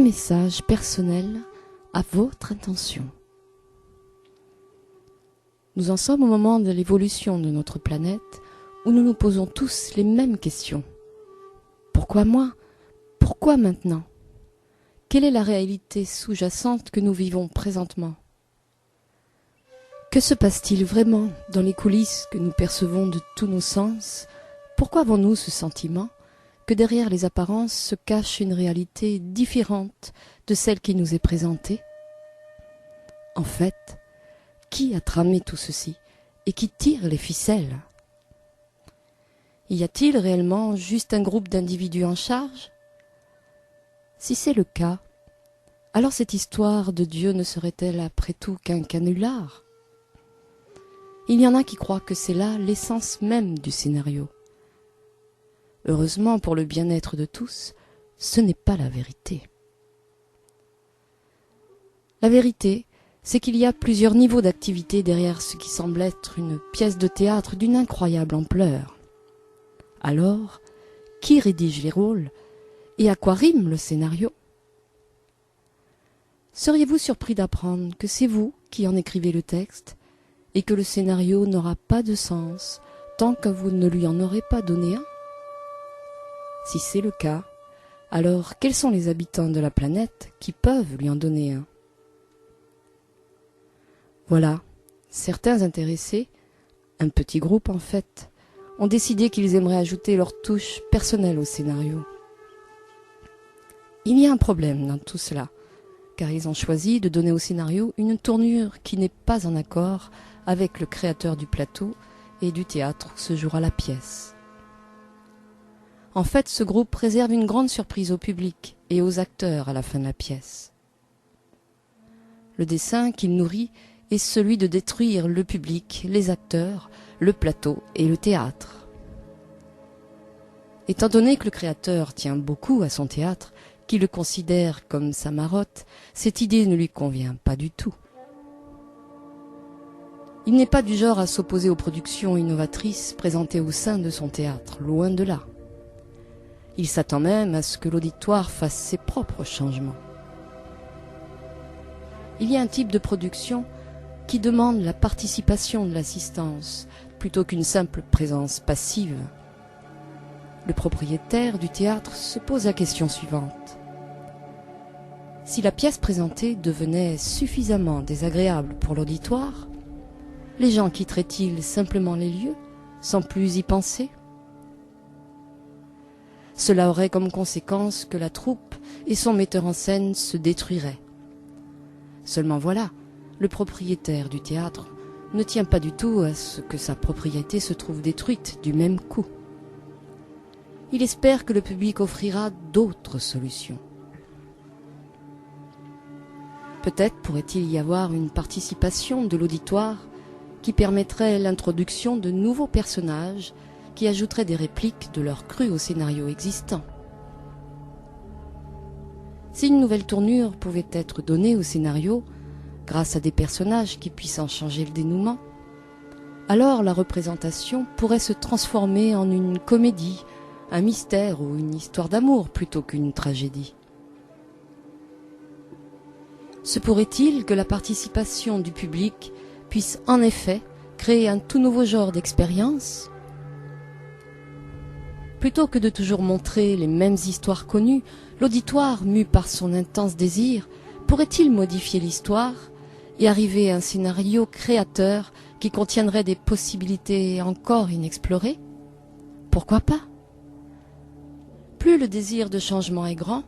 message personnel à votre intention. Nous en sommes au moment de l'évolution de notre planète où nous nous posons tous les mêmes questions. Pourquoi moi? Pourquoi maintenant? Quelle est la réalité sous-jacente que nous vivons présentement? Que se passe-t-il vraiment dans les coulisses que nous percevons de tous nos sens? Pourquoi avons-nous ce sentiment que derrière les apparences se cache une réalité différente de celle qui nous est présentée? En fait, qui a tramé tout ceci et qui tire les ficelles? Y a-t-il réellement juste un groupe d'individus en charge? Si c'est le cas, alors cette histoire de Dieu ne serait-elle après tout qu'un canular? Il y en a qui croient que c'est là l'essence même du scénario. Heureusement pour le bien-être de tous, ce n'est pas la vérité. La vérité, c'est qu'il y a plusieurs niveaux d'activité derrière ce qui semble être une pièce de théâtre d'une incroyable ampleur. Alors, qui rédige les rôles et à quoi rime le scénario? Seriez-vous surpris d'apprendre que c'est vous qui en écrivez le texte et que le scénario n'aura pas de sens tant que vous ne lui en aurez pas donné un? Si c'est le cas, alors quels sont les habitants de la planète qui peuvent lui en donner un? Voilà, certains intéressés, un petit groupe en fait, ont décidé qu'ils aimeraient ajouter leur touche personnelle au scénario. Il y a un problème dans tout cela, car ils ont choisi de donner au scénario une tournure qui n'est pas en accord avec le créateur du plateau et du théâtre où se jouera la pièce. En fait, ce groupe réserve une grande surprise au public et aux acteurs à la fin de la pièce. Le dessein qu'il nourrit est celui de détruire le public, les acteurs, le plateau et le théâtre. Étant donné que le créateur tient beaucoup à son théâtre, qui le considère comme sa marotte, cette idée ne lui convient pas du tout. Il n'est pas du genre à s'opposer aux productions innovatrices présentées au sein de son théâtre, loin de là. Il s'attend même à ce que l'auditoire fasse ses propres changements. Il y a un type de production qui demande la participation de l'assistance plutôt qu'une simple présence passive. Le propriétaire du théâtre se pose la question suivante. Si la pièce présentée devenait suffisamment désagréable pour l'auditoire, les gens quitteraient-ils simplement les lieux sans plus y penser? Cela aurait comme conséquence que la troupe et son metteur en scène se détruiraient. Seulement voilà, le propriétaire du théâtre ne tient pas du tout à ce que sa propriété se trouve détruite du même coup. Il espère que le public offrira d'autres solutions. Peut-être pourrait-il y avoir une participation de l'auditoire qui permettrait l'introduction de nouveaux personnages qui ajouteraient des répliques de leur cru au scénario existant. Si une nouvelle tournure pouvait être donnée au scénario, grâce à des personnages qui puissent en changer le dénouement, alors la représentation pourrait se transformer en une comédie, un mystère ou une histoire d'amour plutôt qu'une tragédie. Se pourrait-il que la participation du public puisse en effet créer un tout nouveau genre d'expérience? Plutôt que de toujours montrer les mêmes histoires connues, l'auditoire, mu par son intense désir, pourrait-il modifier l'histoire et arriver à un scénario créateur qui contiendrait des possibilités encore inexplorées? Pourquoi pas? Plus le désir de changement est grand,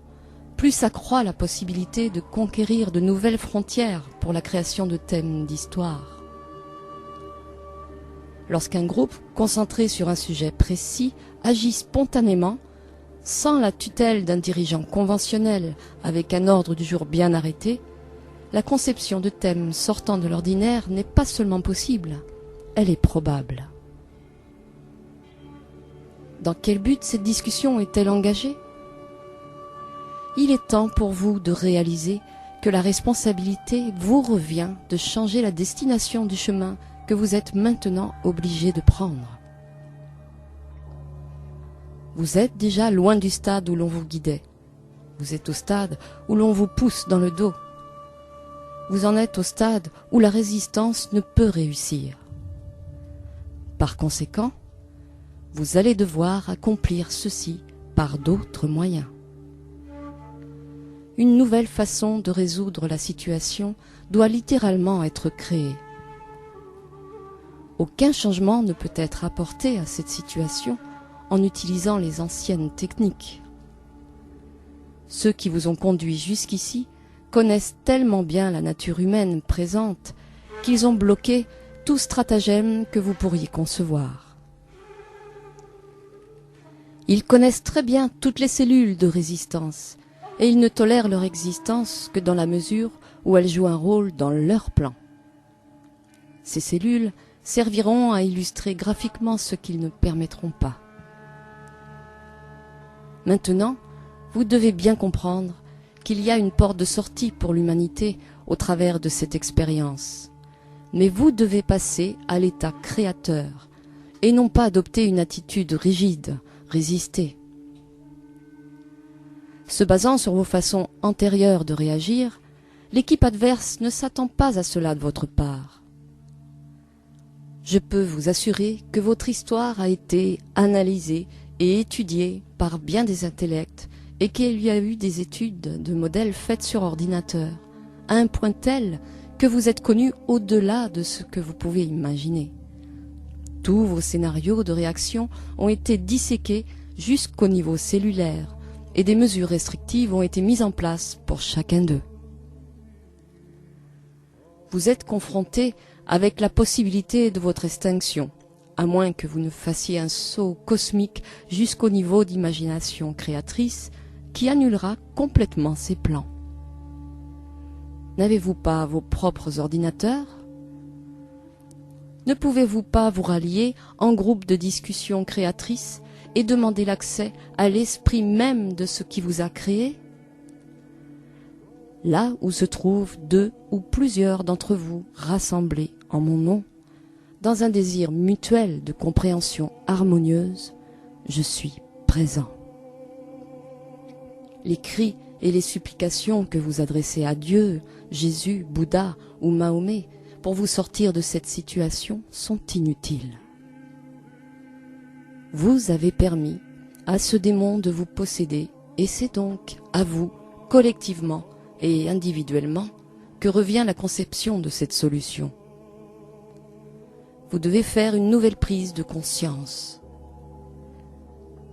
plus s'accroît la possibilité de conquérir de nouvelles frontières pour la création de thèmes d'histoire. Lorsqu'un groupe concentré sur un sujet précis agit spontanément, sans la tutelle d'un dirigeant conventionnel avec un ordre du jour bien arrêté, la conception de thèmes sortant de l'ordinaire n'est pas seulement possible, elle est probable. Dans quel but cette discussion est-elle engagée? Il est temps pour vous de réaliser que la responsabilité vous revient de changer la destination du chemin que vous êtes maintenant obligé de prendre. Vous êtes déjà loin du stade où l'on vous guidait. Vous êtes au stade où l'on vous pousse dans le dos. Vous en êtes au stade où la résistance ne peut réussir. Par conséquent, vous allez devoir accomplir ceci par d'autres moyens. Une nouvelle façon de résoudre la situation doit littéralement être créée. Aucun changement ne peut être apporté à cette situation en utilisant les anciennes techniques. Ceux qui vous ont conduit jusqu'ici connaissent tellement bien la nature humaine présente qu'ils ont bloqué tout stratagème que vous pourriez concevoir. Ils connaissent très bien toutes les cellules de résistance et ils ne tolèrent leur existence que dans la mesure où elles jouent un rôle dans leur plan. Ces cellules serviront à illustrer graphiquement ce qu'ils ne permettront pas. Maintenant, vous devez bien comprendre qu'il y a une porte de sortie pour l'humanité au travers de cette expérience. Mais vous devez passer à l'état créateur et non pas adopter une attitude rigide, résister. Se basant sur vos façons antérieures de réagir, l'équipe adverse ne s'attend pas à cela de votre part. Je peux vous assurer que votre histoire a été analysée et étudiée par bien des intellects et qu'il y a eu des études de modèles faites sur ordinateur, à un point tel que vous êtes connu au-delà de ce que vous pouvez imaginer. Tous vos scénarios de réaction ont été disséqués jusqu'au niveau cellulaire et des mesures restrictives ont été mises en place pour chacun d'eux. Vous êtes confronté avec la possibilité de votre extinction, à moins que vous ne fassiez un saut cosmique jusqu'au niveau d'imagination créatrice qui annulera complètement ces plans. N'avez-vous pas vos propres ordinateurs? Ne pouvez-vous pas vous rallier en groupe de discussion créatrice et demander l'accès à l'esprit même de ce qui vous a créé? Là où se trouvent 2 ou plusieurs d'entre vous rassemblés en mon nom, dans un désir mutuel de compréhension harmonieuse, je suis présent. Les cris et les supplications que vous adressez à Dieu, Jésus, Bouddha ou Mahomet pour vous sortir de cette situation sont inutiles. Vous avez permis à ce démon de vous posséder et c'est donc à vous, collectivement et individuellement, que revient la conception de cette solution. Vous devez faire une nouvelle prise de conscience.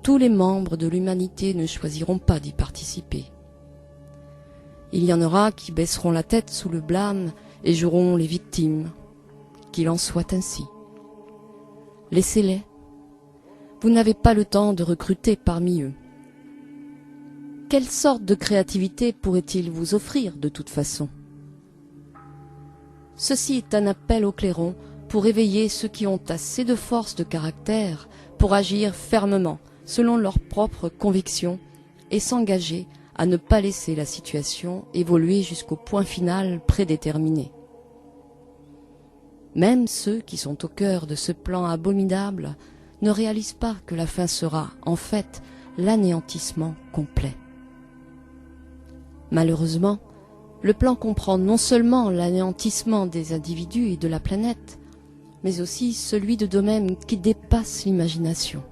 Tous les membres de l'humanité ne choisiront pas d'y participer. Il y en aura qui baisseront la tête sous le blâme et joueront les victimes. Qu'il en soit ainsi. Laissez-les. Vous n'avez pas le temps de recruter parmi eux. Quelle sorte de créativité pourrait-il vous offrir de toute façon? Ceci est un appel au clairon pour éveiller ceux qui ont assez de force de caractère pour agir fermement selon leurs propres convictions et s'engager à ne pas laisser la situation évoluer jusqu'au point final prédéterminé. Même ceux qui sont au cœur de ce plan abominable ne réalisent pas que la fin sera, en fait, l'anéantissement complet. Malheureusement, le plan comprend non seulement l'anéantissement des individus et de la planète, mais aussi celui de domaines qui dépassent l'imagination.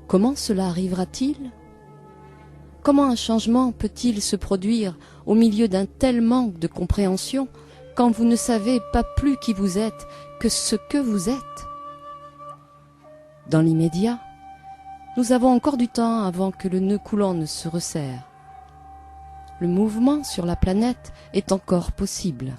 Comment cela arrivera-t-il? Comment un changement peut-il se produire au milieu d'un tel manque de compréhension quand vous ne savez pas plus qui vous êtes que ce que vous êtes? Dans l'immédiat, nous avons encore du temps avant que le nœud coulant ne se resserre. Le mouvement sur la planète est encore possible.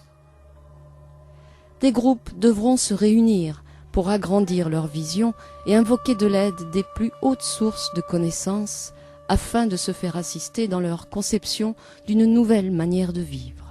Des groupes devront se réunir pour agrandir leur vision et invoquer de l'aide des plus hautes sources de connaissances afin de se faire assister dans leur conception d'une nouvelle manière de vivre.